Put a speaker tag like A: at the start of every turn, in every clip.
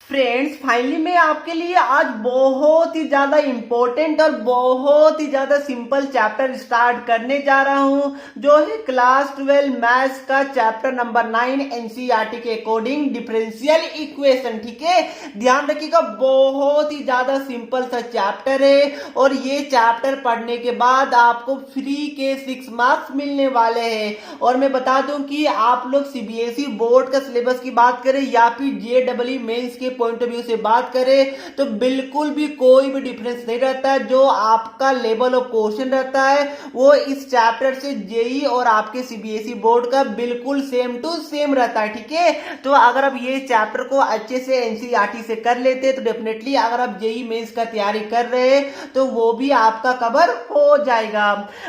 A: Friends finally मैं आपके लिए आज बहुत ही ज्यादा इंपॉर्टेंट और बहुत ही ज्यादा सिंपल चैप्टर स्टार्ट करने जा रहा हूं जो है क्लास 12 मैथ्स का चैप्टर नंबर 9 एनसीईआरटी के अकॉर्डिंग डिफरेंशियल इक्वेशन। ठीक है, ध्यान रखिएगा, बहुत ही ज्यादा सिंपल सा चैप्टर है और ये चैप्टर पढ़ने के बाद आपको फ्री के 6 मार्क्स मिलने वाले हैं। और मैं बता दूं कि आप लोग सीबीएसई बोर्ड का सिलेबस की बात करें या फिर जेईई मेंस के पॉइंट ऑफ व्यू से बात करें तो बिल्कुल भी कोई भी डिफरेंस नहीं रहता है। जो आपका लेवल ऑफ क्वेश्चन रहता है वो इस चैप्टर से जेई और आपके सीबीएसई बोर्ड का बिल्कुल सेम टू सेम रहता है। ठीक है, तो अगर आप ये चैप्टर को अच्छे से एनसीईआरटी से कर लेते तो डेफिनेटली अगर आप जेई मेंस का तैयारी कर रहे हैं तो वो भी आपका कवर हो जाएगा।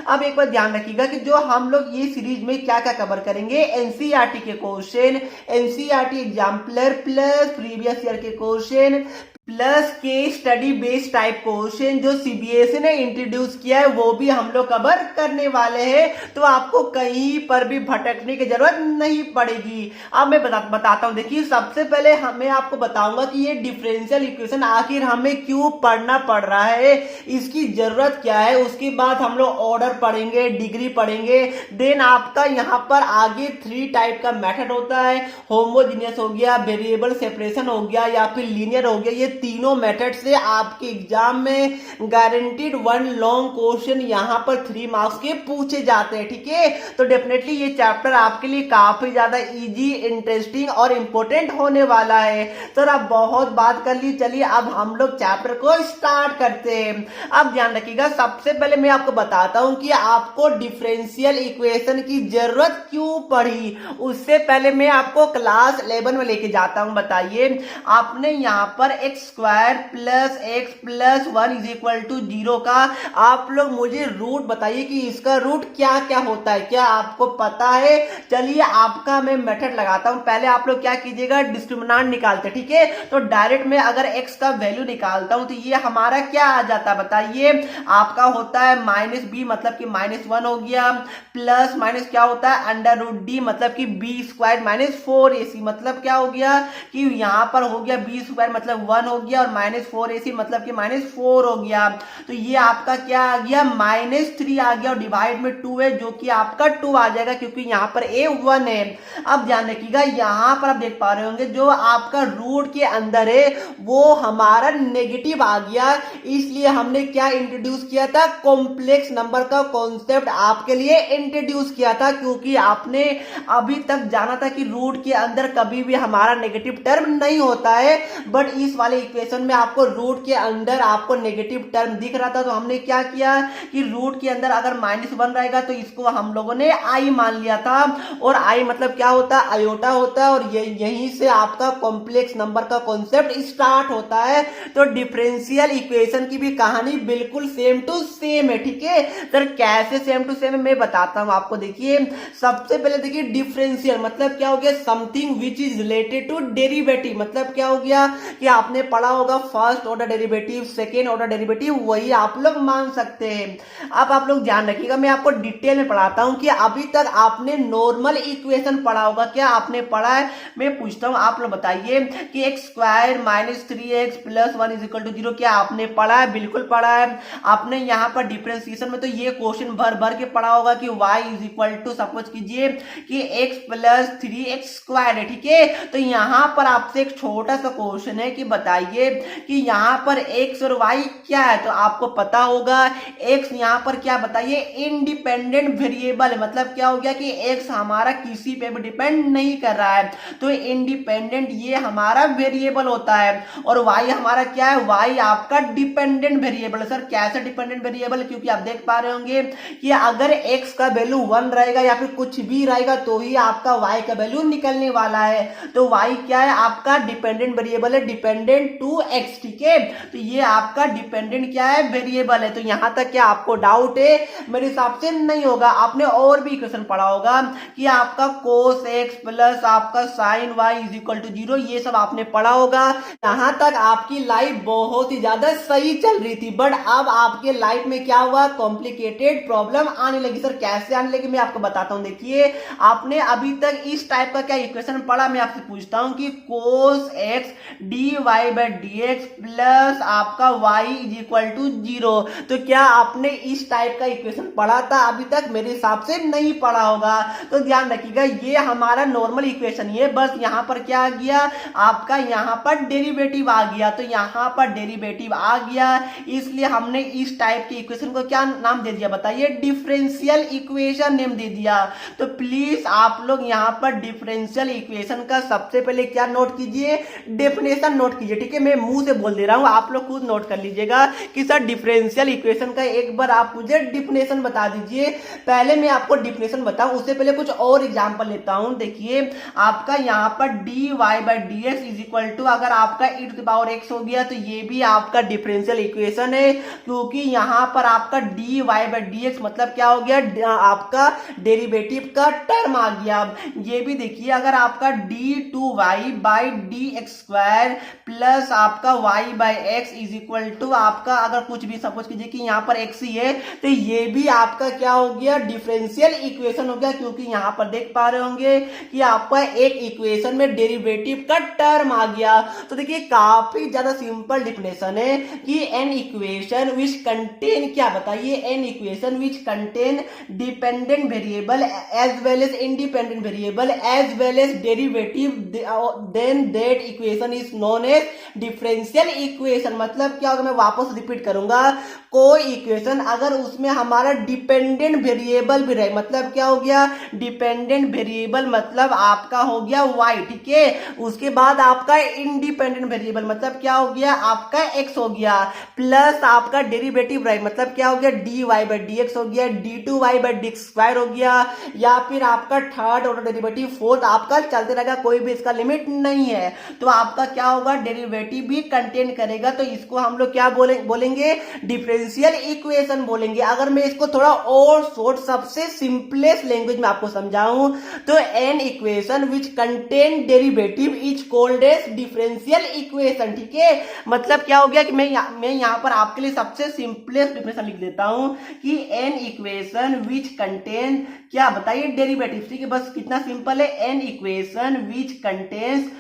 A: अब एक बार ध्यान रखिएगा कि जो हम लोग ये सीरीज में क्या क्या कवर करेंगे, एनसीईआरटी के question, NCERT exemplar plus previous year के क्वेश्चन प्लस के स्टडी बेस्ड टाइप क्वेश्चन जो सीबीएसई ने इंट्रोड्यूस किया है वो भी हम लोग कवर करने वाले हैं। तो आपको कहीं पर भी भटकने की जरूरत नहीं पड़ेगी। अब मैं बताता हूं, देखिए सबसे पहले मैं आपको बताऊंगा कि ये डिफरेंशियल इक्वेशन आखिर हमें क्यों पढ़ना पड़ रहा है, इसकी जरूरत क्या है। उसके बाद हम लोग ऑर्डर पढ़ेंगे, डिग्री पढ़ेंगे, देन आपका यहाँ पर आगे 3 टाइप का मेथड होता है, होमोजीनियस हो गया, वेरिएबल सेपरेशन हो गया या फिर लीनियर हो गया। ये तीनों मेथड से आपके एग्जाम में गारंटीड 1 लॉन्ग क्वेश्चन यहां पर 3 मार्क्स के पूछे जाते हैं। ठीक है, तो डेफिनेटली ये चैप्टर आपके लिए काफी ज्यादा इजी, इंटरेस्टिंग और इंपॉर्टेंट होने वाला है। तो आप बहुत बात कर ली, चलिए अब हम लोग चैप्टर को स्टार्ट करते हैं। अब ध्यान रखिएगा, सबसे पहले मैं आपको बताता हूं कि आपको डिफरेंशियल इक्वेशन की जरूरत क्यों पड़ी। उससे पहले मैं आपको क्लास 11 में लेके जाता हूं। बताइए, आपने यहां पर x square plus x plus 1 is equal to 0 का आप लोग मुझे रूट बताइए कि इसका रूट क्या क्या होता है, क्या आपको पता है। चलिए आपका मैं मेथड लगाता हूं। पहले आप लोग क्या कीजिएगा, डिस्क्रिमिनेंट निकालते। ठीक है, तो डायरेक्ट में अगर एक्स का वैल्यू निकालता हूं तो ये हमारा क्या आ जाता है, बताइए। आपका होता है माइनस बी मतलब कि -1 हो गया, प्लस माइनस क्या होता है अंडर रूट डी मतलब कि बी स्क्वायर -4ac मतलब क्या हो गया कि यहां पर हो गया बी स्क्वायर मतलब 1 हो गया और -4ac मतलब कि -4 हो गया। तो ये आपका क्या आ गया, -3 आ गया और डिवाइड में 2 है जो कि आपका 2 आ जाएगा क्योंकि यहां पर a 1 है। अब ध्यान रखिएगा, यहां पर आप देख पा रहे होंगे जो आपका रूट के अंदर है वो हमारा नेगेटिव आ गया, इसलिए हमने क्या इंट्रोड्यूस किया था, कॉम्प्लेक्स नंबर का कॉन्सेप्ट आपके लिए इंट्रोड्यूस किया था। क्योंकि आपने अभी तक जाना था कि रूट के अंदर कभी भी हमारा नेगेटिव टर्म नहीं होता है, बट इस वाले इक्वेशन में आपको रूट के अंदर आपको नेगेटिव टर्म दिख रहा था। तो हमने क्या किया कि रूट के अंदर अगर -1 रहेगा तो इसको हम लोगों ने आई मान लिया था, और आई मतलब क्या होता है, आयोटा होता है, और यहीं से आपका कॉम्प्लेक्स नंबर का कॉन्सेप्ट स्टार्ट होता है। तो डिफरेंशियल इक्वेशन की भी कहानी बिल्कुल सेम टू सेम है। ठीक है सर, कैसे सेम टू सेम है मैं बताता हूं आपको। देखिए सबसे पहले देखिए, डिफरेंशियल मतलब क्या हो गया, something which is related to derivative. मतलब क्या हो गया कि आपने पढ़ा होगा first order derivative, second order derivative, वही आप लोग मान सकते हैं। अब आप लोग ध्यान रखिएगा, मैं आपको डिटेल में पढ़ाता हूं कि अभी तक आपने नॉर्मल इक्वेशन पढ़ा होगा, क्या आपने पढ़ा है मैं पूछता हूं, आप लोग बताइए कि x square -3x plus 1 is equal to 0 क्या आपने पढ़ा है, बिल्कुल पढ़ा है। आपने यहां पर डिफरेंशिएशन में तो ये क्वेश्चन भर भर के पढ़ा होगा कि y is equal to, suppose कीजिए कि x प्लस 3x स्क्वायर है। ठीक है, तो यहां पर आपसे एक छोटा सा क्वेश्चन है कि बताइए कि यहां पर x और y क्या है। तो आपको पता होगा x यहां पर क्या, बताइए, इंडिपेंडेंट वेरिएबल है। मतलब क्या हो गया कि x हमारा किसी पे भी डिपेंड नहीं कर रहा है, तो इंडिपेंडेंट ये हमारा वेरिएबल होता है। और y हमारा क्या है, y आपका डिपेंडेंट वेरिएबल है। सर कैसे डिपेंडेंट वेरिएबल, क्योंकि आप देख पा रहे होंगे कि अगर x का वैल्यू 1 रहेगा या फिर कुछ भी रहेगा तो ही आपका y का वैल्यू निकलने वाला है। तो y क्या है, आपका डिपेंडेंट वेरिएबल है। डिपेंडेंट डिपेंडेंट टू एक्स, ठीक है। तो ये आपका डिपेंडेंट क्या है, वेरिएबल है। तो यहां तक क्या आपको डाउट है? मेरे हिसाब से नहीं होगा। आपने और भी इक्वेशन पढ़ा होगा कि आपका cos x प्लस आपका sin y is equal to 0, ये सब आपने पढ़ा होगा। यहां तक आपकी लाइफ बहुत ही ज्यादा सही चल रही थी, बट अब आपके लाइफ में क्या हुआ, कॉम्प्लिकेटेड प्रॉब्लम आने लगी। सर कैसे आने लगी, मैं आपको बताता हूं। देखिए, आपने अभी तक इस टाइप का क्या इक्वेशन पढ़ा, मैं आपसे पूछता हूं कि cos x dy/dx प्लस आपका y इज इक्वल टू 0, तो क्या आपने इस टाइप का इक्वेशन पढ़ा था अभी तक? मेरे हिसाब से नहीं पढ़ा होगा। तो ध्यान रखिएगा, ये हमारा नॉर्मल इक्वेशन ही है, बस यहां पर क्या आ गया, आपका यहां पर डेरिवेटिव आ गया। तो यहां पर डेरिवेटिव आ गया, इसलिए हमने इस टाइप की इक्वेशन को क्या नाम दे दिया, बताइए? डिफरेंशियल इक्वेशन नेम दे दिया। तो प्लीज आप लोग यहां पर डिफरेंशियल इक्वेशन का सबसे पहले क्या नोट कीजिए, डेफिनेशन नोट कीजिए, ठीक है। मैं मुंह से बोल दे रहा हूं, आप लोग खुद नोट कर लीजिएगा कि सर डिफरेंशियल इक्वेशन का एक बार आप मुझे डिफिनेशन बता दीजिए। पहले मैं आपको डिफिनेशन बताऊं उससे पहले कुछ और एग्जांपल लेता हूं। देखिए, आपका यहां पर dy/dx इज इक्वल टू, अगर आपका e⁻x हो गया तो ये भी आपका डिफरेंशियल इक्वेशन है, क्योंकि यहां पर आपका dy/dx मतलब क्या हो गया, आपका डेरिवेटिव का टर्म आ गया। ये भी देखिए, अगर आपका d2y/dx² प्लस आपका y/x इज इक्वल टू, आपका अगर कुछ भी सपोज कीजिए कि यहां पर x ही है, तो ये भी आपका क्या हो गया, डिफरेंशियल इक्वेशन हो गया, क्योंकि यहां पर देख पा रहे होंगे कि आपका एक इक्वेशन में डेरिवेटिव का टर्म आ गया। तो देखिए, काफी ज्यादा सिंपल डिफिनेशन है कि एन इक्वेशन विच कंटेन, क्या बताइए, an equation which contain dependent variable as well as independent variable as well as derivative, then that equation is known as differential equation. मतलब क्या होगा, मैं वापस रिपीट करूंगा, कोई इक्वेशन अगर उसमें हमारा डिपेंडेंट वेरिएबल भी रहे, मतलब क्या हो गया, डिपेंडेंट वेरिएबल मतलब आपका हो गया y, ठीक है। उसके बाद आपका इंडिपेंडेंट वेरिएबल मतलब क्या हो गया, आपका x हो गया, प्लस आपका डेरिवेटिव रहे मतलब क्या हो गया, dy/dx हो गया, d2y/dx² हो गया, या फिर आपका थर्ड ऑर्डर डेरिवेटिव, फोर्थ, आपका चलते रहेगा, कोई भी इसका लिमिट नहीं है। तो आपका क्या होगा, डेरिवेटिव भी कंटेन करेगा। तो इसको हम लोग क्या बोलेंगे, डिफरेंशियल इक्वेशन बोलेंगे। अगर मैं इसको थोड़ा और शॉर्ट, सबसे सिंपलेस्ट लैंग्वेज में आपको समझाऊं तो an equation which contain derivative is called as differential equation, ठीक है। मतलब क्या हो गया कि मैं यहां पर आपके लिए सबसे सिंपलेस्ट डिफिनेशन लिख देता हूं कि एन इक्वेशन विच कंटेन, क्या बताइए, डेरिवेटिव, ठीक है। बस कितना सिंपल है, एन इक्वेशन विच कंटेन्स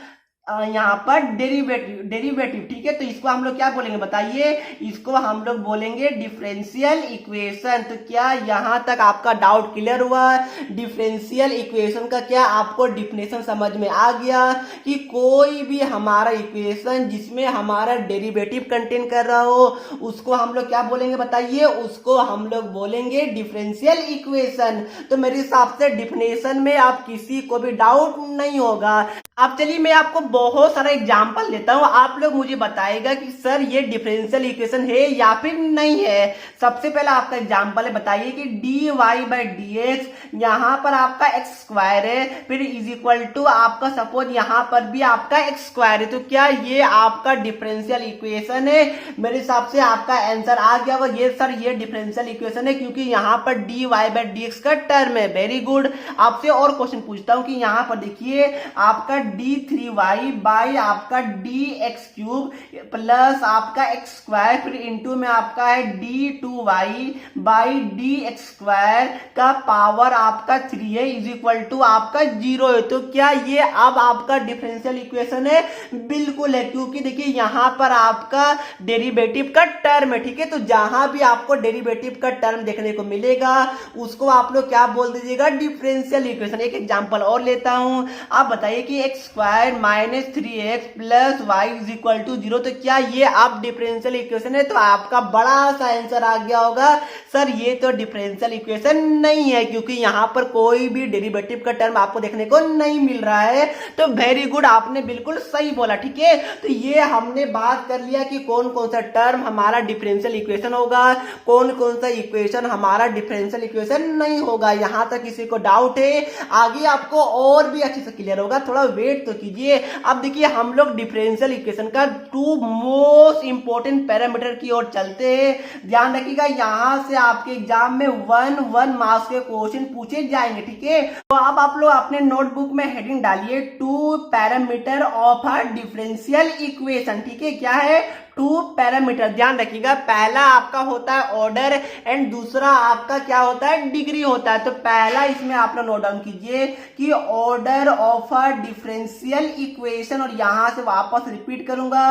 A: यहां पर डेरिवेटिव, ठीक है। तो इसको हम लोग क्या बोलेंगे, बताइए? इसको हम लोग बोलेंगे डिफरेंशियल इक्वेशन। तो क्या यहां तक आपका डाउट क्लियर हुआ? डिफरेंशियल इक्वेशन का क्या आपको डिफिनेशन समझ में आ गया कि कोई भी हमारा इक्वेशन जिसमें हमारा डेरिवेटिव कंटेन कर रहा हो उसको हम लोग क्या बोलेंगे, बताइए? उसको हम लोग बोलेंगे डिफरेंशियल इक्वेशन। तो मेरे हिसाब से डिफिनेशन में आप किसी को भी डाउट नहीं होगा। अब चलिए मैं आपको बहुत सारा एग्जांपल देता हूं, आप लोग मुझे बताएगा कि सर ये डिफरेंशियल इक्वेशन है या फिर नहीं है। सबसे पहला आपका एग्जांपल है, बताइए कि dy/dx, यहां पर आपका x² है, फिर इज इक्वल टू आपका सपोज यहां पर भी आपका x² है। तो क्या ये आपका डिफरेंशियल इक्वेशन है? मेरे हिसाब से आपका आंसर आ गया होगा, ये सर ये डिफरेंशियल इक्वेशन है, क्योंकि यहां पर dy/dx का टर्म है। Very good. आपसे और क्वेश्चन पूछता हूं कि यहां पर देखिए, आपका d3y आपका dx³ प्लस आपका x², फिर इंटू में आपका है d2y/dx² का पावर आपका 3 है, इज इक्वल टू आपका 0 है। तो क्या ये अब आपका डिफरेंशियल इक्वेशन है? बिल्कुल है, क्योंकि देखिए यहां पर आपका डेरिवेटिव का टर्म है, ठीक है। तो जहां भी आपको डेरिवेटिव का टर्म देखने को मिलेगा उसको आप लोग क्या बोल दीजिएगा, डिफरेंशियल इक्वेशन। एक एग्जांपल और लेता हूं, आप बताइए कि x² minus 3x plus y is equal to 0। तो क्या ये आप डिफरेंशियल इक्वेशन है? तो आपका बड़ा सा आंसर आ गया होगा, सर ये तो डिफरेंशियल इक्वेशन नहीं है, क्योंकि यहां पर कोई भी डेरिवेटिव का टर्म आपको देखने को नहीं मिल रहा है। तो वेरी गुड, आपने बिल्कुल सही बोला, ठीक है। तो ये हमने बात कर लिया कि कौन कौन सा टर्म हमारा डिफरेंशियल इक्वेशन होगा, कौन कौन सा इक्वेशन हमारा डिफरेंशियल इक्वेशन नहीं होगा। यहां तक किसी को डाउट है? आगे आपको और भी अच्छे से क्लियर होगा, थोड़ा वेट वेट तो कीजिए। अब देखिए हम लोग डिफरेंशियल इक्वेशन का 2 मोस्ट इंपोर्टेंट पैरामीटर की ओर चलते हैं। ध्यान रखिएगा यहाँ से आपके एग्जाम में 1 मार्क्स के क्वेश्चन पूछे जाएंगे, ठीक है। तो अब आप लोग अपने नोटबुक में हेडिंग डालिए 2 parameter of a differential equation, ठीक है। क्या है? 2 पैरामीटर। ध्यान रखिएगा पहला आपका होता है ऑर्डर एंड दूसरा आपका क्या होता है? डिग्री होता है। तो पहला इसमें आप लोग नोट डाउन कीजिए कि order of a differential equation, और यहां से वापस रिपीट करूंगा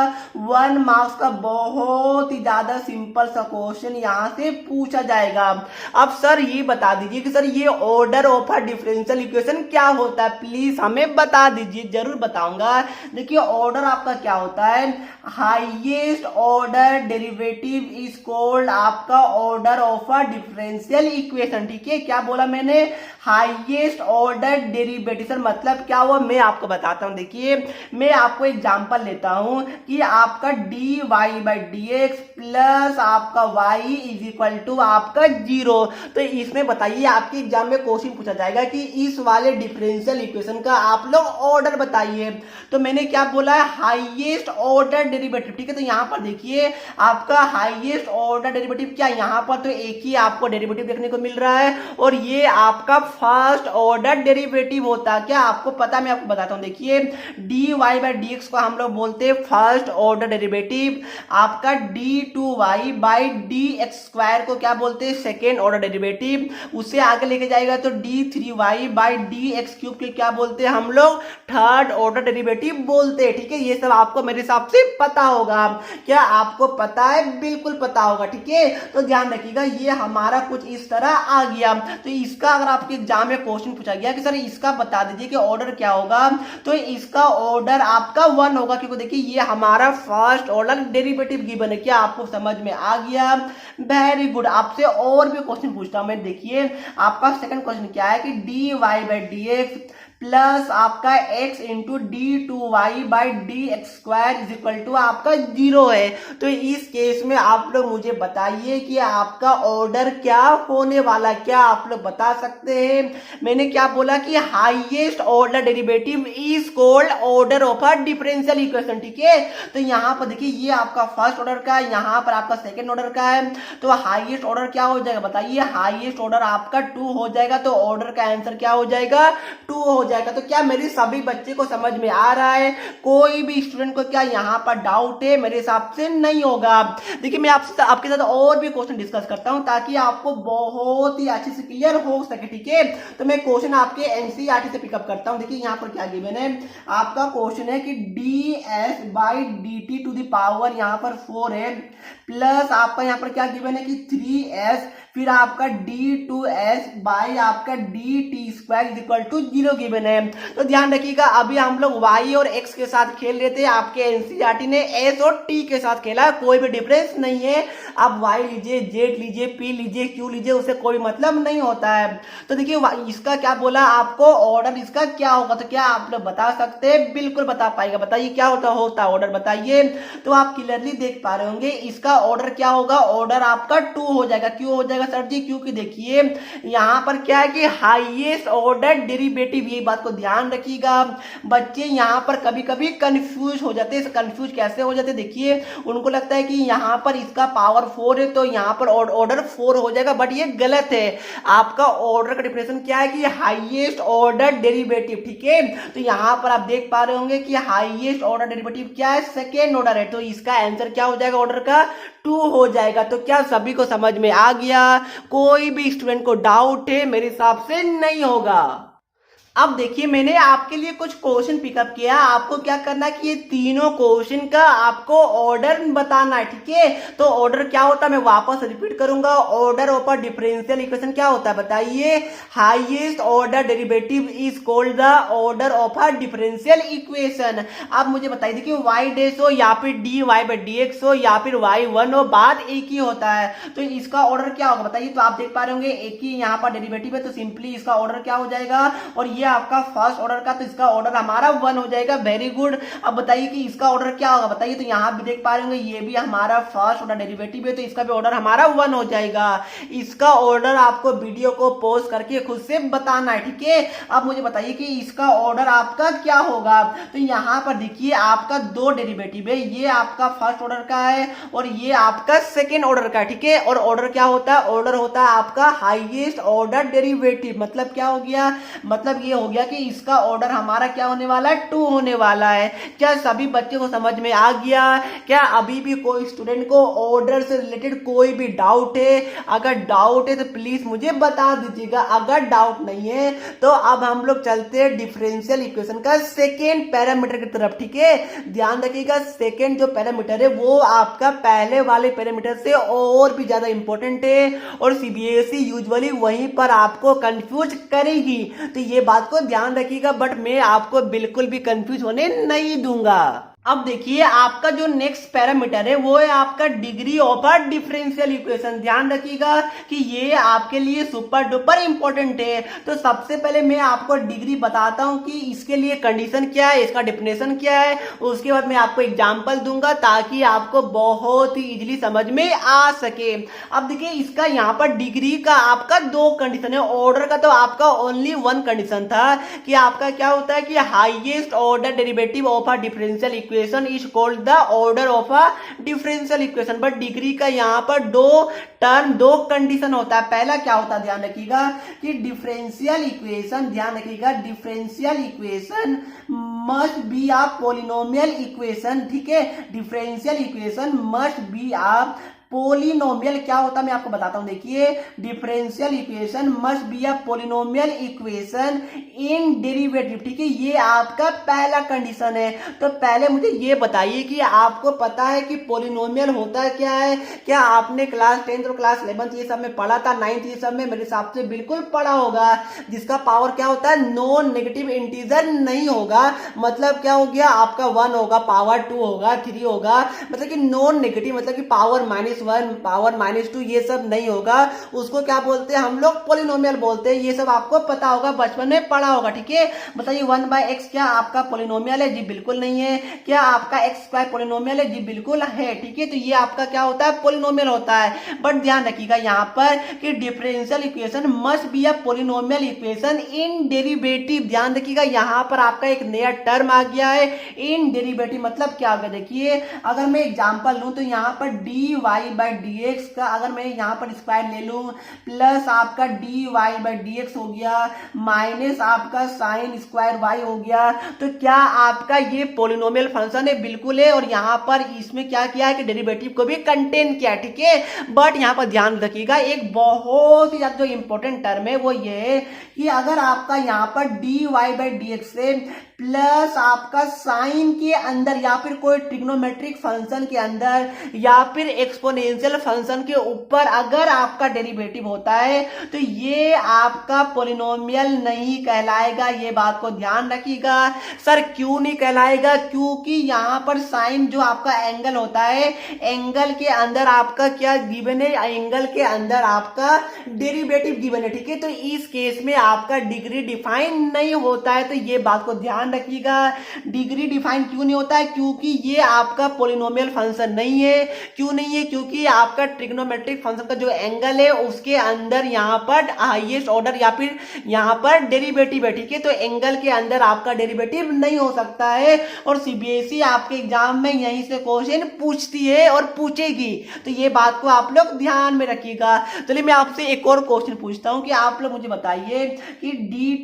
A: 1 मार्क्स का बहुत ही ज्यादा सिंपल सा क्वेश्चन यहां से पूछा जाएगा। अब सर ये बता दीजिए कि सर ये order of a differential equation क्या होता है, प्लीज हमें बता दीजिए। जरूर बताऊंगा। देखिए ऑर्डर आपका क्या होता है? Highest order derivative is called आपका order of a differential equation, ठीक है। क्या बोला मैंने? हाईएस्ट ऑर्डर डेरिवेटिव मतलब क्या हुआ मैं आपको बताता हूं। देखिए मैं आपको एग्जांपल लेता हूं कि आपका d y by d x plus आपका वाई इज इक्वल टू आपका 0। तो इसमें बताइए आपके एग्जाम में क्वेश्चन पूछा जाएगा कि इस वाले डिफरेंशियल इक्वेशन का आप लोग ऑर्डर बताइए। तो मैंने क्या बोला है? हाईएस्ट ऑर्डर डेरिवेटिव, ठीक है। तो यहाँ पर देखिए आपका हाईएस्ट ऑर्डर डेरिवेटिव क्या, यहाँ पर तो एक ही आपको डेरिवेटिव देखने को मिल रहा है और ये आपका फर्स्ट ऑर्डर डेरिवेटिव होता है। क्या आपको पता? मैं आपको बताता हूं। देखिए d y by d x को हम लोग बोलते हैं फर्स्ट ऑर्डर डेरिवेटिव। आपका d two y by d x square को क्या बोलते हैं? Second order derivative. उससे आगे लेके जाएगा तो d three y by d x cube के क्या बोलते हैं हम लोग? थर्ड ऑर्डर डेरिवेटिव बोलते हैं, ठीक है। ये सब आपको मेरे हिसाब से पता होगा। क्या आपको पता है? बिल्कुल पता होगा, ठीक है। तो ध्यान रखिएगा ये हमारा कुछ इस तरह आ गया। तो इसका अगर आपके एग्जाम में क्वेश्चन पूछा गया कि सर इसका बता दीजिए कि ऑर्डर क्या होगा, तो इसका ऑर्डर आपका 1 होगा, क्योंकि देखिए ये हमारा फर्स्ट ऑर्डर डेरिवेटिव गिवन है। क्या आपको समझ में आ गया? Very good. आपसे और भी क्वेश्चन पूछता हूं मैं। देखिए आपका सेकंड क्वेश्चन क्या है कि d y by d x plus आपका x into d two y by d x square is equal to आपका 0 है। तो इस केस में आप लोग मुझे बताइए कि आपका ऑर्डर क्या होने वाला। क्या आप लोग बता सकते हैं? मैंने क्या बोला कि highest order derivative is called order of a differential equation, ठीक है। तो यहाँ पर देखिए ये आपका फर्स्ट ऑर्डर का है, यहाँ पर आपका सेकेंड ऑर्डर का है। तो हाईएस्ट ऑर्डर क्या हो जाएगा बताइए? हाईएस्ट ऑर्डर आपका 2 हो जाएगा। तो ऑर्डर का आंसर क्या हो जाएगा? 2 हो जाएगा। तो क्या मेरे सभी बच्चे को समझ में आ रहा है? कोई भी स्टूडेंट को क्या यहाँ पर डाउट है? मेरे हिसाब से नहीं होगा। देखिए मैं आपके साथ और भी क्वेश्चन डिस्कस करता हूं ताकि आपको बहुत ही अच्छे से क्लियर हो सके, ठीक है। तो मैं क्वेश्चन आपके एनसीईआरटी से पिकअप करता हूं। देखिए यहाँ पर क्या गिवन है? आपका क्वेश्चन है कि d s by d t to the power यहाँ पर 4 है, प्लस आपका यहाँ पर क्या गिवन है कि 3s, फिर आपका d2s बाई आपका dt square is equal to 0 given है। तो ध्यान रखिएगा अभी हम लोग y और x के साथ खेल रहे थे, आपके एनसीईआरटी ने s और t के साथ खेला, कोई भी डिफरेंस नहीं है। आप y लीजिए, z लीजिए, p लीजिए, q लीजिए, उससे कोई मतलब नहीं होता है। तो देखिए इसका क्या बोला आपको? ऑर्डर इसका क्या होगा? तो क्या आप लोग बता सकते हैं? बिल्कुल बता पाएगा। बताइए क्या होता ऑर्डर बताइए। तो आप क्लियरली देख पा रहे होंगे इसका ऑर्डर क्या होगा? ऑर्डर आपका 2 हो जाएगा। क्यों हो जाएगा सर जी? क्योंकि देखिए यहाँ पर क्या है कि हाईएस्ट ऑर्डर डेरिवेटिव, ये बात को ध्यान रखिएगा बच्चे। यहाँ पर कभी कभी कंफ्यूज हो जाते हैं। कंफ्यूज कैसे हो जाते हैं? देखिए उनको लगता है कि यहाँ पर इसका पावर 4 है तो यहाँ पर ऑर्डर 4 हो जाएगा, बट ये गलत है। आपका ऑर्डर का डिफरेंशियल क्या है कि हाईएस्ट ऑर्डर डेरिवेटिव, ठीक है। तो यहाँ पर आप देख पा रहे होंगे कि हाईएस्ट ऑर्डर डेरिवेटिव क्या है? सेकेंड ऑर्डर है। तो इसका आंसर क्या हो जाएगा? ऑर्डर का 2 हो जाएगा। तो क्या सभी को समझ में आ गया? कोई भी स्टूडेंट को डाउट है? मेरे हिसाब से नहीं होगा। अब देखिए मैंने आपके लिए कुछ क्वेश्चन पिकअप किया। आपको क्या करना है कि ये तीनों क्वेश्चन का आपको ऑर्डर बताना है, ठीक है। तो ऑर्डर क्या होता है मैं वापस रिपीट करूंगा। Order of a differential equation क्या होता है बताइए? Highest order derivative is called the order of a differential equation. अब मुझे बताइए, देखिए वाई डैश हो या फिर d y by d x हो या फिर वाई 1 हो, बात एक ही होता है। तो इसका ऑर्डर क्या होगा बताइए? तो आप देख पा रहे होंगे एक ही यहाँ पर डेरिवेटिव है, तो सिंपली इसका ऑर्डर क्या हो जाएगा? और ये आपका फर्स्ट ऑर्डर का, तो इसका ऑर्डर हमारा 1 हो जाएगा। Very good. अब बताइए कि इसका ऑर्डर क्या होगा, बताइए। तो यहाँ भी देख पा रहे होंगे ये भी हमारा फर्स्ट ऑर्डर डेरिवेटिव है, तो इसका भी ऑर्डर हमारा 1 हो जाएगा। इसका ऑर्डर आपको वीडियो को पॉज करके खुद से बताना है, ठीक है। अब मुझे बताइए कि इसका ऑर्डर आपका क्या होगा। तो यहाँ पर देखिए आपका 2 डेरिवेटिव है, ये आपका फर्स्ट ऑर्डर का है और ये आपका सेकेंड ऑर्डर का, ठीक है। और ऑर्डर क्या होता है, ऑर्डर होता है आपका हाईएस्ट ऑर्डर डेरिवेटिव। मतलब क्या हो गया, मतलब ये हो गया कि इसका ऑर्डर हमारा क्या होने वाला है, 2 होने वाला है। क्या सभी बच्चे को समझ में आ गया? क्या अभी भी कोई स्टूडेंट को ऑर्डर से रिलेटेड कोई भी डाउट है? अगर डाउट है तो प्लीज मुझे बता दीजिएगा। अगर डाउट नहीं है तो अब हम लोग चलते हैं डिफरेंशियल इक्वेशन का सेकेंड पैरामीटर की तरफ, ठीक है। ध्यान रखिएगा सेकेंड जो पैरामीटर है वो आपका पहले वाले पैरामीटर से और भी ज्यादा इंपॉर्टेंट है और सीबीएसई यूजुअली वहीं पर आपको कंफ्यूज करेगी, तो ये बात को ध्यान रखिएगा। बट मैं आपको बिल्कुल भी कंफ्यूज होने नहीं दूंगा। अब देखिए आपका जो नेक्स्ट पैरामीटर है वो है आपका degree of a differential equation. ध्यान रखिएगा कि ये आपके लिए सुपर डुपर इंपॉर्टेंट है। तो सबसे पहले मैं आपको डिग्री बताता हूं कि इसके लिए कंडीशन क्या है, इसका डेफिनेशन क्या है, उसके बाद मैं आपको एग्जांपल दूंगा ताकि आपको बहुत ही इजीली समझ में आ सके। अब देखिए इसका यहाँ पर डिग्री का आपका 2 कंडीशन है, ऑर्डर का तो आपका ओनली 1 कंडीशन था कि आपका क्या होता है कि highest order derivative of a differential equation is called the order of a differential equation। But degree का यहाँ पर 2 कंडीशन होता है। पहला क्या होता है ध्यान रखिएगा कि डिफरेंशियल इक्वेशन, ध्यान रखिएगा differential equation must be a polynomial equation, ठीक है। Differential equation must be a polynomial. क्या होता है मैं आपको बताता हूं, देखिए differential equation must be a polynomial equation in derivative, ठीक है। ये आपका पहला कंडीशन है। तो पहले मुझे ये बताइए कि आपको पता है कि पोलिनोमियल होता है क्या है? क्या आपने क्लास 10th और क्लास 11th ये सब में पढ़ा था, 9th ये सब में मेरे हिसाब से बिल्कुल पढ़ा होगा। जिसका पावर क्या होता है, नॉन नेगेटिव इंटीजर नहीं होगा। मतलब क्या हो गया आपका 1 होगा, पावर 2 होगा, 3 होगा, मतलब कि नॉन नेगेटिव, मतलब कि पावर -1 पावर -2 ये सब नहीं होगा। उसको क्या बोलते हैं हम लोग, पोलिनोमियल बोलते हैं। ये सब आपको पता होगा, बचपन में पढ़ा होगा, ठीक है। बताइए 1/x क्या आपका पोलिनोमियल है? जी बिल्कुल नहीं है। क्या आपका x² पोलिनोमियल है? जी बिल्कुल है, ठीक है। तो ये आपका क्या होता है, पोलिनोमियल होता है। बट ध्यान रखिएगा यहाँ पर कि differential equation must be a polynomial equation in derivative. ध्यान रखिएगा यहाँ पर आपका एक नया टर्म आ गया है, इन डेरिवेटिव। मतलब क्या होगा, देखिए अगर मैं एग्जांपल लूं तो यहाँ पर dy/dx का अगर मैं यहाँ पर स्क्वायर ले लूं प्लस आपका dy/dx हो गया माइनस आपका साइन स्क्वायर y हो गया, तो क्या आपका ये पोलिनोमियल फंक्शन है? बिल्कुल है। और यहाँ पर इसमें क्या किया है कि डेरिवेटिव को भी कंटेन किया, ठीक है। बट यहाँ पर ध्यान रखिएगा एक बहुत ही ज्यादा जो इंपॉर्टेंट टर्म है वो ये है कि अगर आपका यहाँ पर dy/dx से प्लस आपका साइन के अंदर या फिर कोई ट्रिग्नोमेट्रिक फंक्शन के अंदर या फिर एक्सपोनेंशियल फंक्शन के ऊपर अगर आपका डेरिवेटिव होता है तो ये आपका पोलिनोमियल नहीं कहलाएगा। ये बात को ध्यान रखिएगा। सर क्यों नहीं कहलाएगा? क्योंकि यहाँ पर साइन जो आपका एंगल होता है, एंगल के अंदर आपका क्या गिवन है, एंगल के अंदर आपका डेरिवेटिव गिवन है, ठीक है। तो इस केस में आपका डिग्री डिफाइन नहीं होता है। तो ये बात को ध्यान रखिएगा। डिग्री डिफाइन क्यों नहीं होता है? क्योंकि ये आपका पोलिनोमियल फंक्शन नहीं है। क्यों नहीं है? क्योंकि आपका ट्रिग्नोमेट्रिक फंक्शन का जो एंगल है उसके अंदर यहाँ पर हाईएस्ट ऑर्डर या फिर यहाँ पर डेरिवेटिव है, ठीक है। तो एंगल के अंदर आपका डेरिवेटिव नहीं हो सकता है और सीबीएसई आपके एग्जाम में यहीं से क्वेश्चन पूछती है और पूछेगी। तो ये बात को आप लोग ध्यान में रखिएगा। चलिए मैं आपसे एक और क्वेश्चन पूछता हूं कि आप लोग मुझे बताइए कि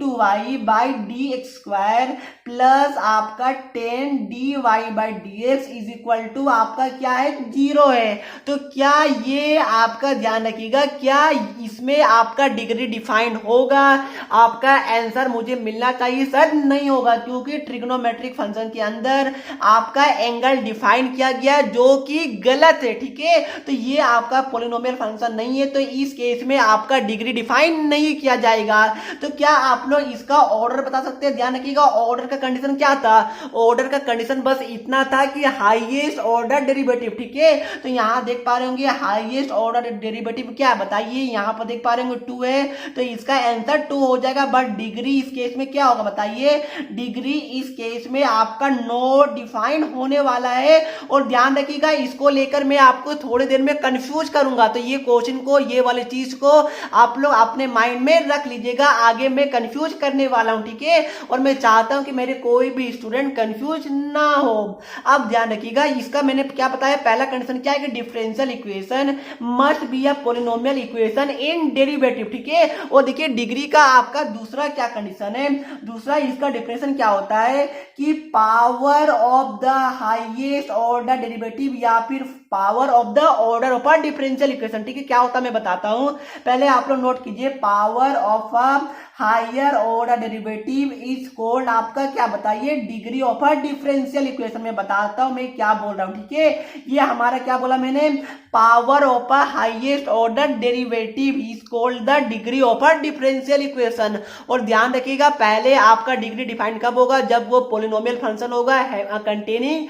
A: d2y/dx² प्लस आपका 10dy/dx इज इक्वल टू आपका क्या है, 0 है। तो क्या ये आपका ध्यान रखिएगा, क्या इसमें आपका डिग्री डिफाइंड होगा? आपका आंसर मुझे मिलना चाहिए सर नहीं होगा, क्योंकि ट्रिग्नोमेट्रिक फंक्शन के अंदर आपका एंगल डिफाइन किया गया जो कि गलत है, ठीक है। तो ये आपका पोलिनोमियल फंक्शन नहीं है, तो इस केस में आपका डिग्री डिफाइन नहीं किया जाएगा। तो क्या आप लोग इसका ऑर्डर बता सकते हैं? ध्यान रखिएगा ऑर्डर ऑर्डर का कंडीशन क्या था? ऑर्डर का कंडीशन बस इतना था कि हाईएस्ट ऑर्डर डेरिवेटिव, ठीक है। तो यहाँ देख पा रहे होंगे हाईएस्ट ऑर्डर डेरिवेटिव क्या है बताइए, यहाँ पर देख पा रहे होंगे 2 है, तो इसका आंसर 2 हो जाएगा। बट डिग्री इस केस में क्या होगा बताइए, डिग्री इस केस में आपका नॉट डिफाइन होने वाला है। और ध्यान रखिएगा, इसको लेकर मैं आपको थोड़ी देर में कंफ्यूज करूंगा, तो ये क्वेश्चन को, ये वाली चीज को आप लोग अपने माइंड में रख लीजिएगा, आगे मैं कंफ्यूज करने वाला हूं, ठीक है। और मैं चाहता हूं कि मेरे कोई भी स्टूडेंट कंफ्यूज ना हो। अब ध्यान रखिएगा, इसका मैंने क्या बताया, पहला कंडीशन क्या है कि differential equation must be a polynomial equation in derivative, ठीक है। और देखिए डिग्री का आपका दूसरा क्या कंडीशन है, दूसरा इसका डिफरेंशियल क्या होता है कि power of the highest order derivative या फिर power of the order of a differential equation, ठीक है। क्या होता है मैं बताता हूं, पहले आप लोग नोट कीजिए, power of a higher order derivative is called आपका क्या बताइए, degree of a differential equation. में बताता हूं मैं क्या बोल रहा हूं, ठीक है। ये हमारा क्या बोला मैंने, power of a highest order derivative is called the degree of a differential equation. और ध्यान रखिएगा, पहले आपका डिग्री डिफाइन कब होगा, जब वो पॉलिनोमियल फंक्शन होगा कंटेनिंग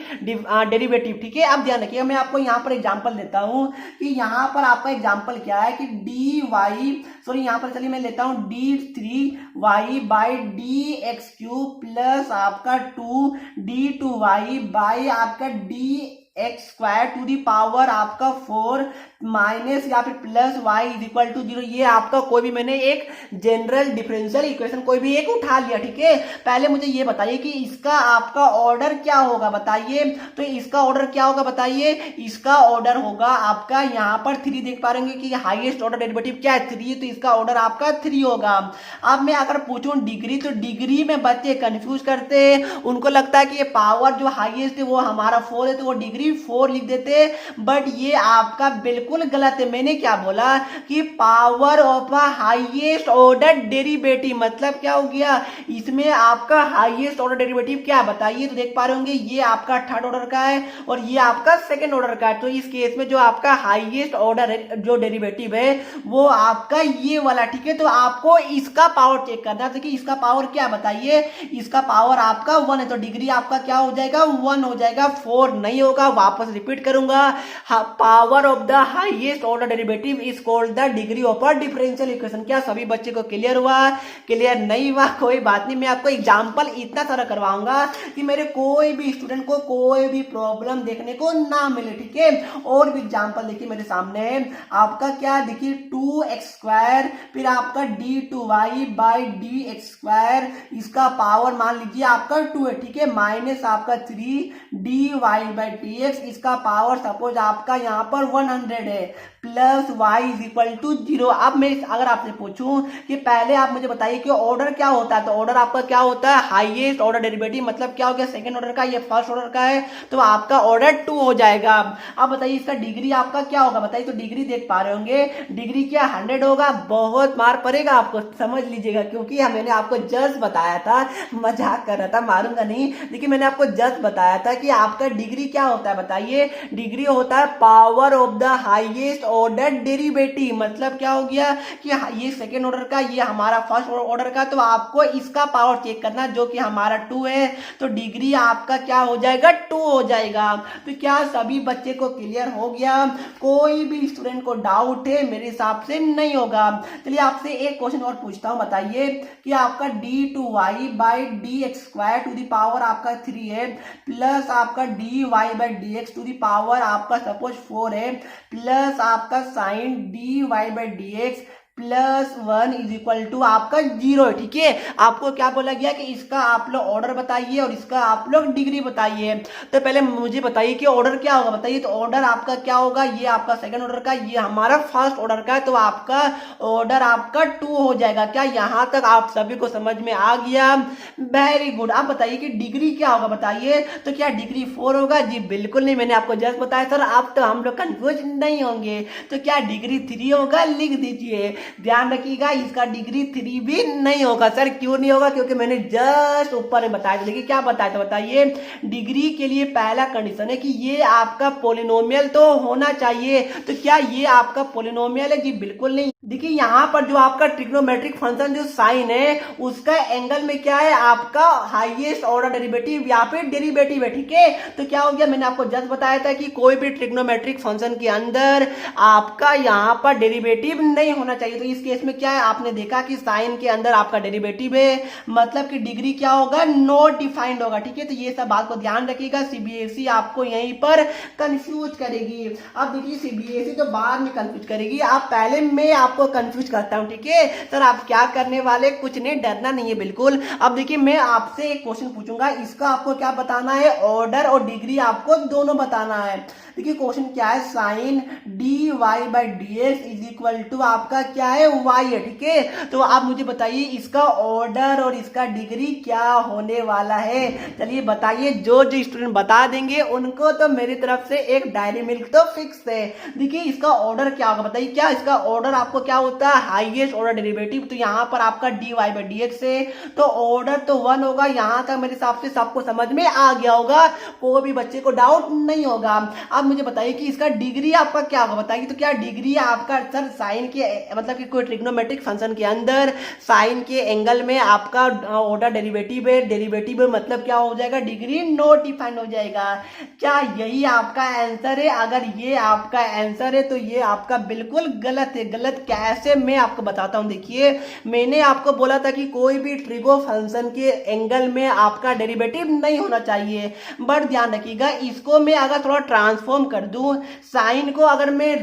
A: डेरिवेटिव, ठीक है। अब ध्यान रखिएगा, मैं आपको यहाँ पर एग्जांपल देता हूं कि यहाँ पर आपका एग्जांपल क्या है कि डी वाई, सॉरी यहाँ पर चलिए मैं लेता हूं d3y by d x cube plus आपका 2d2y बाई आपका d x square to the power आपका 4 माइनस या फिर plus y is equal to 0। ये आपका कोई भी मैंने एक जनरल डिफरेंशियल इक्वेशन कोई भी एक उठा लिया, ठीक है। पहले मुझे ये बताइए कि इसका आपका ऑर्डर क्या होगा बताइए, तो इसका ऑर्डर क्या होगा बताइए, इसका ऑर्डर होगा आपका यहाँ पर 3, देख पा रहे कि हाईएस्ट ऑर्डर डेरिवेटिव क्या है 3, तो इसका ऑर्डर आपका 3 होगा। अब मैं अगर पूछूं डिग्री, तो डिग्री में बच्चे कंफ्यूज करते हैं, उनको लगता है कि ये पावर जो हाईएस्ट है वो हमारा 4 है, तो वो डिग्री 4 लिख देते, बट ये आपका बिल्कुल गलत है। मैंने क्या बोला कि power of highest order derivative, मतलब क्या हो गया, इसमें आपका हाईएस्ट ऑर्डर डेरिवेटिव क्या बताइए, तो देख पा रहे होंगे ये आपका थर्ड ऑर्डर का है और ये आपका सेकंड ऑर्डर का है। तो इस केस में जो आपका हाईएस्ट ऑर्डर जो डेरिवेटिव है वो आपका ये वाला, ठीक है। तो आपको इसका पावर चेक करना है, तो इसका पावर क्या बताइए, इसका पावर आपका 1 है, तो डिग्री आपका क्या हो जाएगा 1 हो जाएगा, 4 नहीं होगा। वापस रिपीट करूंगा, power of the highest order derivative is called the degree of a differential equation. क्या सभी बच्चे को क्लियर हुआ, क्लियर नहीं हुआ कोई बात नहीं, मैं आपको एग्जांपल इतना सारा करवाऊंगा कि मेरे कोई भी स्टूडेंट को कोई भी प्रॉब्लम देखने को ना मिले, ठीक है। और भी एग्जांपल देखिए मेरे सामने, आपका क्या देखिए 2x स्क्वायर फिर आपका d2y by d x square, इसका पावर मान लीजिए आपका 2 है, ठीक है, माइनस आपका 3dy बाई dx, इसका पावर सपोज आपका यहाँ पर 100 है, plus y is equal to 0। अब मैं अगर आपसे पूछूं कि पहले आप मुझे बताइए कि ऑर्डर क्या होता है, तो ऑर्डर आपका क्या होता है हाईएस्ट ऑर्डर डेरिवेटिव, मतलब क्या हो गया सेकंड ऑर्डर का, ये फर्स्ट ऑर्डर का है, तो आपका ऑर्डर 2 हो जाएगा। अब बताइए इसका डिग्री आपका क्या होगा बताइए, तो डिग्री देख पा रहे होंगे, डिग्री क्या 100 होगा, बहुत मार पड़ेगा आपको, समझ लीजिएगा, क्योंकि मैंने आपको जस्ट बताया था, मजाक कर रहा था, मारूंगा नहीं, देखिए मैंने आपको जस्ट बताया था कि आपका डिग्री क्या होता है बताइए, डिग्री होता है power of the highest order derivative, मतलब क्या हो गया कि ये सेकेंड ऑर्डर का, ये हमारा फर्स्ट ऑर्डर का, तो आपको इसका पावर चेक करना जो कि हमारा 2 है, तो डिग्री आपका क्या हो जाएगा 2 हो जाएगा। तो क्या सभी बच्चे को क्लियर हो गया, कोई भी स्टूडेंट को डाउट है, मेरे हिसाब से नहीं होगा। चलिए आपसे एक क्वेश्चन और पूछता हूं, बताइए कि आपका d2y by d x square to the power आपका 3 है, प्लस आपका dy by d x to the power आपका सपोज 4 है, प्लस आपका sine dy by d x plus 1 is equal to आपका 0 है, ठीक है। आपको क्या बोला गया कि इसका आप लोग ऑर्डर बताइए और इसका आप लोग डिग्री बताइए। तो पहले मुझे बताइए कि ऑर्डर क्या होगा बताइए, तो ऑर्डर आपका क्या होगा, ये आपका सेकंड ऑर्डर का, ये हमारा फर्स्ट ऑर्डर का है, तो आपका ऑर्डर आपका 2 हो जाएगा। क्या यहां तक आप सभी को समझ में आ गया, वेरी गुड। आप बताइए कि डिग्री क्या होगा बताइए, तो क्या डिग्री 4 होगा, जी बिल्कुल नहीं, मैंने आपको जस्ट बताया सर, आप तो हम लोग कंफ्यूज नहीं होंगे, तो क्या डिग्री 3 होगा, लिख दीजिए। ध्यान रखिएगा इसका डिग्री 3 भी नहीं होगा। सर क्यों नहीं होगा, क्योंकि मैंने जस्ट ऊपर में बताया था, देखिए क्या बताया था बताइए, डिग्री के लिए पहला कंडीशन है कि ये आपका पॉलिनोमियल तो होना चाहिए, तो क्या ये आपका पॉलिनोमियल है, जी बिल्कुल नहीं। देखिए यहाँ पर जो आपका ट्रिग्नोमेट्रिक फंक्शन जो साइन है उसका एंगल में क्या है, आपका हाईएस्ट ऑर्डर डेरिवेटिव या फिर डेरिवेटिव है। ठीक है, तो क्या हो गया, मैंने आपको जस्ट बताया था कि कोई भी ट्रिग्नोमेट्रिक फंक्शन के अंदर आपका यहाँ पर डेरिवेटिव नहीं होना चाहिए। तो इस केस में क्या है, आपने देखा कि साइन के अंदर आपका डेरिवेटिव है, मतलब कि डिग्री क्या होगा, नॉट डिफाइंड होगा। ठीक है, तो ये सब बात को ध्यान रखिएगा, सीबीएसई आपको यहीं पर कंफ्यूज करेगी। अब देखिए सीबीएसई तो बाद में कंफ्यूज करेगी, आप पहले मैं आपको कंफ्यूज करता हूं। ठीक है सर, आप क्या करने वाले, कुछ नहीं, डरना नहीं है बिल्कुल। अब देखिए मैं आपसे एक क्वेश्चन पूछूंगा, इसका आपको क्या बताना है, ऑर्डर और डिग्री आपको दोनों बताना है। देखिए क्वेश्चन क्या है, sine d y by d x is equal to आपका क्या है, वाई है। ठीक है, तो आप मुझे बताइए इसका ऑर्डर और इसका डिग्री क्या होने वाला है। चलिए बताइए, जो जो स्टूडेंट बता देंगे उनको तो मेरी तरफ से एक डायरी मिल्क तो फिक्स है। देखिए इसका ऑर्डर क्या होगा, बताइए क्या इसका ऑर्डर आपको क्या होता है, हाईएस्ट ऑर्डर डेरिवेटिव। तो यहाँ पर आपका d y by d x है, तो ऑर्डर तो 1 होगा। यहाँ तक मेरे हिसाब से सबको समझ में आ गया होगा, कोई भी बच्चे को डाउट नहीं होगा। अब मुझे बताइए कि इसका डिग्री आपका क्या होगा, बताइए तो क्या डिग्री आपका, सर साइन के मतलब कि कोई ट्रिग्नोमेट्रिक फंक्शन के अंदर साइन के एंगल में आपका ऑर्डर डेरिवेटिव है, डेरिवेटिव है मतलब क्या हो जाएगा, डिग्री नॉट डिफाइंड हो जाएगा। क्या यही आपका आंसर है? अगर ये आपका आंसर है तो ये आपका बिल्कुल गलत है। गलत कैसे, मैं आपको बताता हूं। देखिए मैंने आपको बोला था कि कोई भी ट्रिगो फंक्शन के एंगल में आपका डेरिवेटिव नहीं होना चाहिए, बट ध्यान रखिएगा इसको मैं अगर थोड़ा ट्रांसफॉर्म कर दूं, साइन को अगर मैं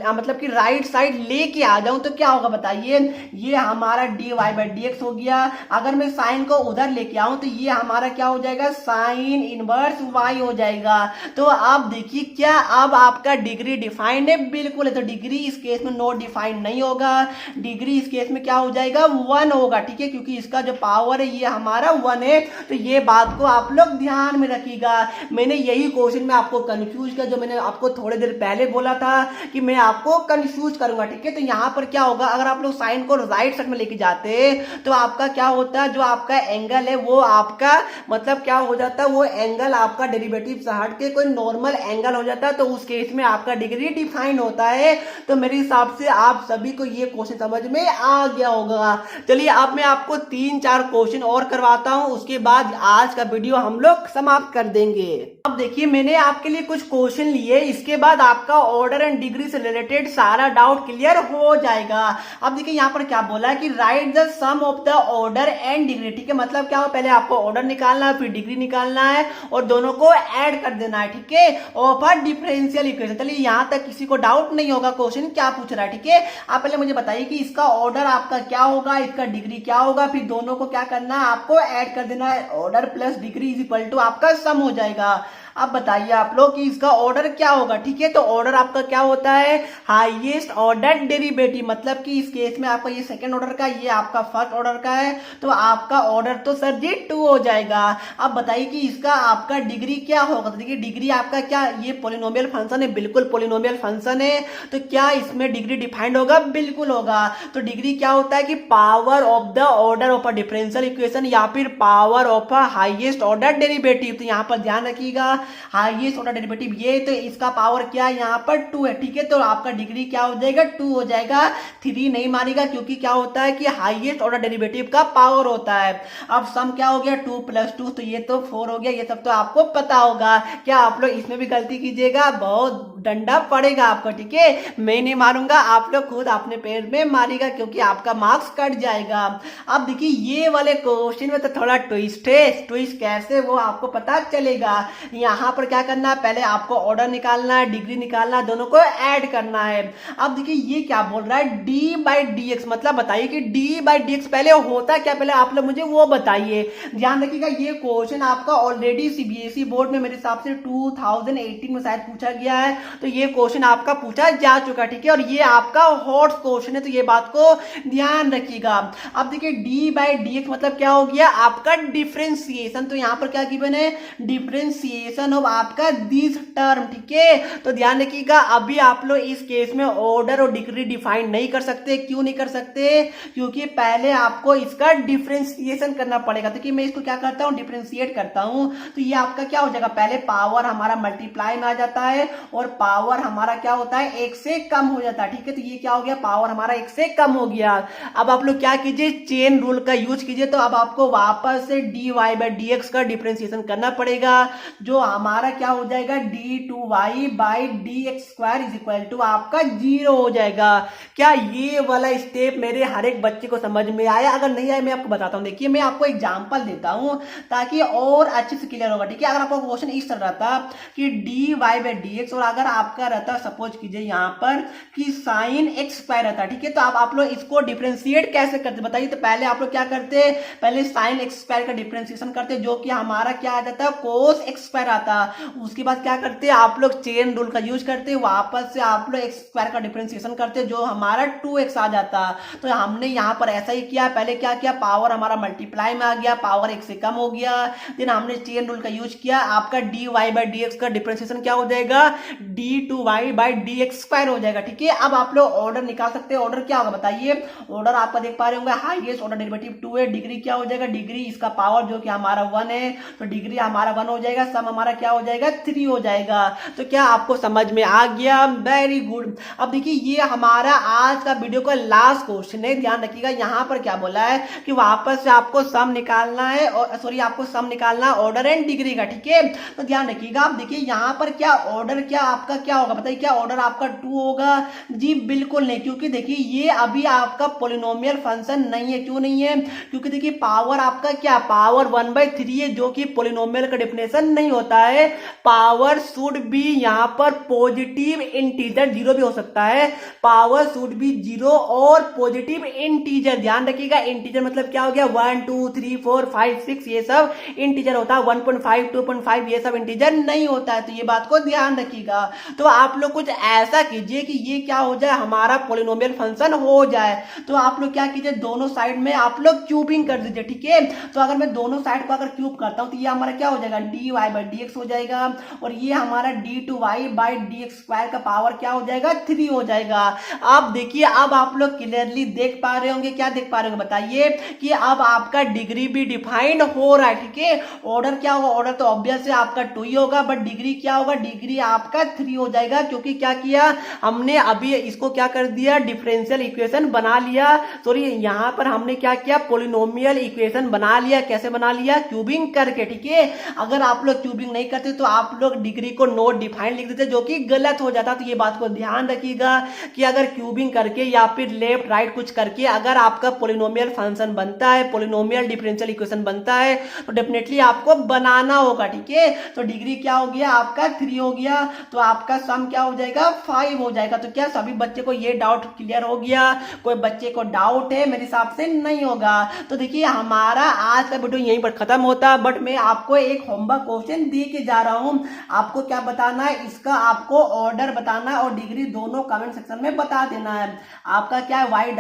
A: मतलब कि राइट साइड लेके आ जाऊं तो क्या होगा बताइए, ये हमारा d y by d x हो गया। अगर मैं साइन को उधर लेके आऊं तो ये हमारा क्या हो जाएगा, साइन इनवर्स वाई हो जाएगा। तो आप देखिए क्या अब आपका डिग्री डिफाइंड है, बिल्कुल है। तो डिग्री इस केस में नॉट डिफाइंड नहीं होगा, डिग्री इस केस में क्या हो जाएगा, 1 होगा। ठीक है, क्योंकि इसका जो पावर है ये हमारा 1 है। तो ये बात को आप लोग ध्यान में रखिएगा। मैंने यही क्वेश्चन में आपको कंफ्यूज किया, जो मैंने आपको थोड़े देर पहले बोला था कि मैं आपको कंफ्यूज करूंगा। ठीक है, तो यहां पर क्या होगा, अगर आप लोग साइन को राइट साइड में लेके जाते तो आपका क्या होता है, जो आपका एंगल है वो आपका मतलब क्या हो जाता है, वो एंगल आपका डेरिवेटिव से हट के कोई नॉर्मल एंगल हो जाता है। तो उस केस में आपका डिग्री डिफाइन होता है। तो मेरे हिसाब से आप सभी को ये क्वेश्चन समझ में आ गया होगा। चलिए अब मैं आपको 3-4 क्वेश्चन और करवाता हूं, उसके बाद आज का वीडियो हम लोग समाप्त कर देंगे। अब देखिए मैंने आपके लिए कुछ क्वेश्चन लिए, इसके बाद आपका ऑर्डर एंड डिग्री से रिलेटेड सारा डाउट क्लियर हो जाएगा। अब देखिए यहाँ पर क्या बोला है कि right the sum of the order and degree. ठीक है, मतलब क्या हो, पहले आपको ऑर्डर निकालना है, फिर डिग्री निकालना है और दोनों को ऐड कर देना है। ठीक है, ऑफ अ डिफरेंशियल इक्वेशन। चलिए यहाँ तक किसी को डाउट नहीं होगा क्वेश्चन क्या पूछ रहा है। ठीक है, आप पहले मुझे बताइए कि इसका ऑर्डर आपका क्या होगा, इसका डिग्री क्या होगा, फिर दोनों को क्या करना है, आपको ऐड कर देना है। Order plus degree is equal to आपका सम हो जाएगा। अब बताइए आप लोग कि इसका ऑर्डर क्या होगा। ठीक है, तो ऑर्डर आपका क्या होता है, हाईएस्ट ऑर्डर डेरिवेटिव, मतलब कि इस केस में आपका ये सेकंड ऑर्डर का, ये आपका फर्स्ट ऑर्डर का है, तो आपका ऑर्डर तो सर जी 2 हो जाएगा। अब बताइए कि इसका आपका डिग्री क्या होगा। तो देखिए डिग्री आपका क्या, ये पॉलिनोमियल फंक्शन है, बिल्कुल पॉलिनोमियल फंक्शन है, तो क्या इसमें डिग्री डिफाइंड होगा, बिल्कुल होगा। तो डिग्री क्या होता है कि power of the order of a differential equation या फिर power of a highest order derivative. तो यहाँ पर ध्यान रखिएगा, हाईएस्ट ऑर्डर डेरिवेटिव ये, तो इसका पावर क्या है, यहाँ पर 2 है। ठीक है, तो आपका डिग्री क्या हो जाएगा, 2 हो जाएगा। 3 नहीं मानेगा, क्योंकि क्या होता है कि हाईएस्ट ऑर्डर डेरिवेटिव का पावर होता है। अब सम क्या हो गया, 2 + 2, तो ये तो 4 हो गया। ये सब तो आपको पता होगा। क्या आप लोग इसमें भी गलती कीजिएगा, बहुत डंडा पड़ेगा आपको। ठीक है, मैं नहीं मारूंगा, आप लोग खुद अपने पैर में मारेगा, क्योंकि आपका मार्क्स कट जाएगा। अब देखिए ये वाले क्वेश्चन में तो थोड़ा ट्विस्ट है, ट्विस्ट कैसे वो आपको पता चलेगा। यहाँ पर क्या करना है, पहले आपको ऑर्डर निकालना है, डिग्री निकालना है, दोनों को ऐड करना है। अब देखिए ये क्या बोल रहा है, डी बाई डी एक्स, मतलब बताइए कि डी बाई डी एक्स पहले होता क्या, पहले आप लोग मुझे वो बताइए। ध्यान रखिएगा ये क्वेश्चन आपका ऑलरेडी सीबीएसई बोर्ड में मेरे हिसाब से 2018 में शायद पूछा गया है, तो ये क्वेश्चन आपका पूछा जा चुका। ठीक है, और ये आपका हॉट क्वेश्चन है, तो ये बात को ध्यान रखिएगा। अब देखिए डी बाई डी एक्स मतलब क्या हो गया, आपका डिफरेंशिएशन। तो यहाँ पर क्या गिवन है, डिफरेंशिएशन ऑफ आपका दिस टर्म। ठीक है, तो ध्यान रखिएगा अभी आप लोग इस केस में ऑर्डर और डिग्री डिफाइन नहीं कर सकते। क्यों नहीं कर सकते, क्योंकि पहले आपको इसका डिफरेंशिएशन करना पड़ेगा। तो कि मैं इसको क्या करता हूं, डिफरेंशिएट करता हूं, तो ये आपका क्या हो जाएगा, पहले पावर हमारा मल्टीप्लाई में आ जाता है और पावर हमारा क्या होता है, 1 से कम हो जाता है। ठीक है, तो ये क्या हो गया, पावर हमारा 1 से कम हो गया। अब आप लोग क्या कीजिए, चेन रूल का यूज कीजिए, तो अब आपको वापस से dy/dx का डिफरेंशिएशन करना पड़ेगा, जो हमारा क्या हो जाएगा, d2y/dx² इज इक्वल टू आपका 0 हो जाएगा। क्या ये वाला स्टेप मेरे हर एक बच्चे को समझ में आया? अगर नहीं आया मैं आपको बताता हूं। देखिए मैं आपको एग्जांपल देता हूं ताकि और अच्छे से क्लियर होगा। ठीक है, अगर आपका क्वेश्चन इस तरह रहता कि dy/dx और अगर आपका रहता सपोज कीजिए यहां पर कि sin x² रहता। ठीक है, तो आप लोग इसको डिफरेंशिएट कैसे करते बताइए। तो पहले आप लोग क्या करते, पहले sin x² का डिफरेंशिएशन करते, जो कि हमारा क्या आ जाता है, cos x² आता। उसके बाद क्या करते, आप लोग चेन रूल का यूज करते, वापस से आप लोग x² का डिफरेंशिएशन करते, जो हमारा 2x आ जाता। तो हमने यहाँ पर ऐसा ही किया, पहले क्या किया, पावर हमारा मल्टीप्लाई में आ गया, पावर 1 से कम हो गया, देन हमने चेन रूल का यूज किया, आपका dy/dx का डिफरेंशिएशन क्या हो जाएगा, d2y/dx² हो जाएगा। ठीक है, अब आप लोग ऑर्डर निकाल सकते हैं। ऑर्डर क्या होगा बताइए, ऑर्डर आपका देख पा रहे होंगे, हाईएस्ट ऑर्डर डेरिवेटिव 2 है, डिग्री क्या हो जाएगा, डिग्री इसका पावर जो कि हमारा 1 है, तो डिग्री हमारा 1 हो जाएगा, सम हमारा क्या हो जाएगा, 3 हो जाएगा। तो क्या आपको समझ में आ गया, वेरी गुड। अब देखिए ये हमारा आज का वीडियो का लास्ट क्वेश्चन है, ध्यान रखिएगा। यहाँ पर क्या बोला है कि वापस से आपको सम निकालना है, और सॉरी आपको सम निकालना है ऑर्डर एंड डिग्री का। ठीक है, तो ध्यान रखिएगा। आप देखिए यहाँ पर क्या ऑर्डर क्या आपका क्या होगा बताइए, क्या ऑर्डर आपका 2 होगा? जी बिल्कुल नहीं, क्योंकि देखिए ये अभी आपका पोलिनोमियल फंक्शन नहीं है। क्यों नहीं है, क्योंकि देखिए पावर आपका क्या, पावर 1/3 है, जो कि पोलिनोमियल का डेफिनेशन नहीं होता है। पावर शुड बी यहाँ पर पॉजिटिव इंटीजर, 0 भी हो सकता है, पावर शुड बी 0 और पॉजिटिव इंटीजर। ध्यान रखिएगा, इंटीजर मतलब क्या हो गया, 1 2 3 4 5 6 ये सब इंटीजर होता है, 1.5 2.5 ये सब इंटीजर नहीं होता है। तो ये बात को ध्यान रखिएगा। तो आप लोग कुछ ऐसा कीजिए कि ये क्या हो जाए, हमारा पोलिनोमियल फंक्शन हो जाए। तो आप लोग क्या कीजिए, दोनों साइड में आप लोग क्यूबिंग कर दीजिए। ठीक है, तो अगर मैं दोनों साइड को अगर क्यूब करता हूं तो ये हमारा क्या हो जाएगा, dy/dx हो जाएगा, और ये हमारा d2y/dx² का पावर क्या हो जाएगा, 3 हो जाएगा। अब देखिए, अब आप लोग क्लियरली देख पा रहे होंगे, क्या देख पा रहे होंगे बताइए, कि अब आपका डिग्री भी डिफाइंड हो रहा है। ठीक है, ऑर्डर क्या होगा, ऑर्डर तो ऑब्वियस है आपका 2 ही होगा, बट डिग्री क्या होगा, डिग्री आपका 3 हो जाएगा, क्योंकि क्या किया हमने अभी इसको क्या कर दिया, डिफरेंशियल इक्वेशन बना लिया। सॉरी यहां पर हमने क्या किया, पोलिनोमियल इक्वेशन बना लिया। कैसे बना लिया, क्यूबिंग करके। ठीक है, अगर आप लोग क्यूबिंग नहीं करते तो आप लोग डिग्री को नॉट डिफाइंड लिख देते, जो कि गलत हो जाता। तो ये बात को ध्यान रखिएगा कि अगर क्यूबिंग करके या फिर लेफ्ट राइट कुछ करके अगर आपका पोलिनोमियल फंक्शन बनता है, पोलिनोमियल डिफरेंशियल इक्वेशन बनता है, तो डेफिनेटली आपको बनाना होगा। ठीक है, तो डिग्री क्या हो गया आपका, 3 हो गया, तो आपका सम क्या हो जाएगा, 5 हो जाएगा। तो क्या सभी बच्चे को ये डाउट क्लियर हो गया? कोई बच्चे को डाउट है? मेरे हिसाब से नहीं होगा। तो देखिए हमारा आज का वीडियो यहीं पर खत्म होता है, बट मैं आपको एक होमवर्क क्वेश्चन दे के जा रहा हूं। आपको क्या बताना है, इसका आपको ऑर्डर बताना है और डिग्री दोनों कमेंट सेक्शन में बता देना है। आपका क्या है, y"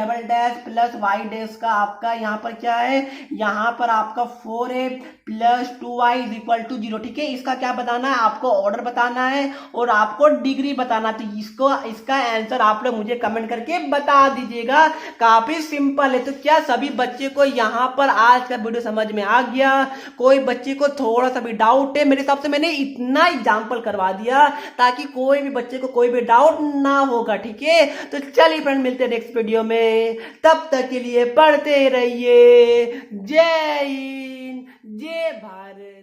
A: प्लस y' का आपका यहाँ पर क्या है, यहाँ पर आपका 4a plus 2y is equal to 0। ठीक है, इसका क्या बताना है, आपको ऑर्डर बताना है और आपको डिग्री बताना। तो इसका आंसर आप लोग मुझे कमेंट करके बता दीजिएगा। काफी सिंपल है। तो क्या सभी बच्चे को यहाँ पर आज का वीडियो समझ में आ गया? कोई बच्चे को थोड़ा सा भी डाउट है? मेरे हिसाब से मैंने इतना एग्जाम्पल करवा दिया ताकि कोई भी बच्चे को कोई भी डाउट ना होगा। ठीक है, तो चलिए फ्रेंड, मिलते हैं नेक्स्ट वीडियो में। तब तक के लिए पढ़ते रहिए। जय हिंद, जय भारत।